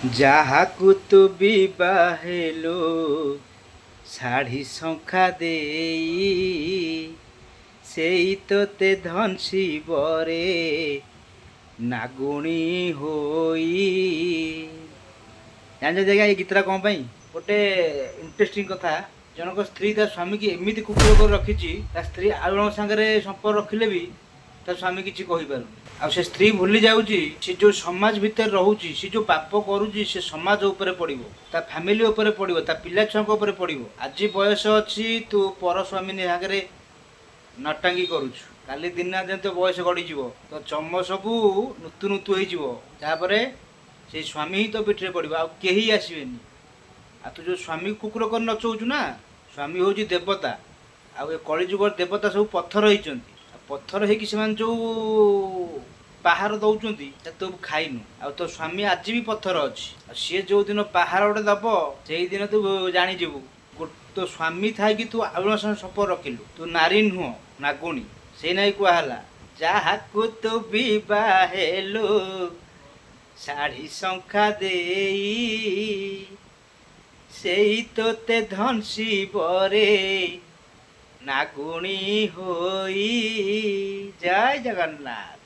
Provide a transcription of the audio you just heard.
ଯାହାକୁ ତୁ ବିବାହେଲୁ ଶାଢ଼ୀ ଶଙ୍ଖା ଦେଇ, ସେଇ ତୋତେ ଧନଶିବରେ ନାଗୁଣୀ ହୋଇ। ଜାଣିଛ ଆଜ୍ଞା ଏଇ ଗୀତଟା କ'ଣ ପାଇଁ? ଗୋଟେ ଇଣ୍ଟରେଷ୍ଟିଂ କଥା, ଜଣଙ୍କ ସ୍ତ୍ରୀ ତା ସ୍ୱାମୀକି ଏମିତି କୁକୁର କରି ରଖିଛି, ତା ସ୍ତ୍ରୀ ଆଉ ଜଣଙ୍କ ସାଙ୍ଗରେ ସମ୍ପର୍କ ରଖିଲେ ବି ତା ସ୍ୱାମୀ କିଛି କହିପାରୁନି। ଆଉ ସେ ସ୍ତ୍ରୀ ଭୁଲି ଯାଉଛି ସେ ଯେଉଁ ସମାଜ ଭିତରେ ରହୁଛି, ସେ ଯେଉଁ ପାପ କରୁଛି ସେ ସମାଜ ଉପରେ ପଡ଼ିବ, ତା ଫ୍ୟାମିଲି ଉପରେ ପଡ଼ିବ, ତା ପିଲା ଛୁଆଙ୍କ ଉପରେ ପଡ଼ିବ। ଆଜି ବୟସ ଅଛି, ତୁ ପର ସ୍ୱାମୀ ଆଗରେ ନଟାଙ୍ଗି କରୁଛୁ, କାଲି ଦିନ ଯେମିତି ବୟସ ଗଡ଼ିଯିବ, ତ ଚମ ସବୁ ନୁତୁ ନୁତୁ ହେଇଯିବ, ତାପରେ ସେଇ ସ୍ୱାମୀ ହିଁ ତ ପିଠିରେ ପଡ଼ିବ, ଆଉ କେହି ଆସିବେନି। ଆଉ ତୁ ଯେଉଁ ସ୍ୱାମୀ କୁକୁର କରି ନଚଉଛୁ ନା, ସ୍ୱାମୀ ହେଉଛି ଦେବତା। ଆଉ ଏ କଳିଯୁଗର ଦେବତା ସବୁ ପଥର ହେଇଛନ୍ତି। ଆଉ ପଥର ହେଇକି ସେମାନେ ଯେଉଁ ପାହାର ଦେଉଛନ୍ତି ତୁ ଖାଇନୁ। ଆଉ ତୋ ସ୍ୱାମୀ ଆଜି ବି ପଥର ଅଛି, ଆଉ ସିଏ ଯେଉଁଦିନ ପାହାର ଗୋଟେ ଦେବ ସେଇଦିନ ତୁ ଜାଣିଯିବୁ। ତୋ ସ୍ୱାମୀ ଥାଇକି ତୁ ଆଉ ଜଣଙ୍କ ସାଙ୍ଗେ ସମ୍ପର୍କ ରଖିଲୁ, ତୁ ନାରୀ ନୁହଁ ନାଗୁଣୀ। ସେଇ ନାଇଁ କୁହାହେଲା, ଯାହାକୁ ତୁ ବିବାହେଲୁ ଶାଢ଼ୀ ଶଙ୍ଖା ଦେଇ, ସେଇ ତୋତେ ଧନଶିବରେ ନାଗୁଣୀ ହୋଇ। ଜୟ ଜଗନ୍ନାଥ।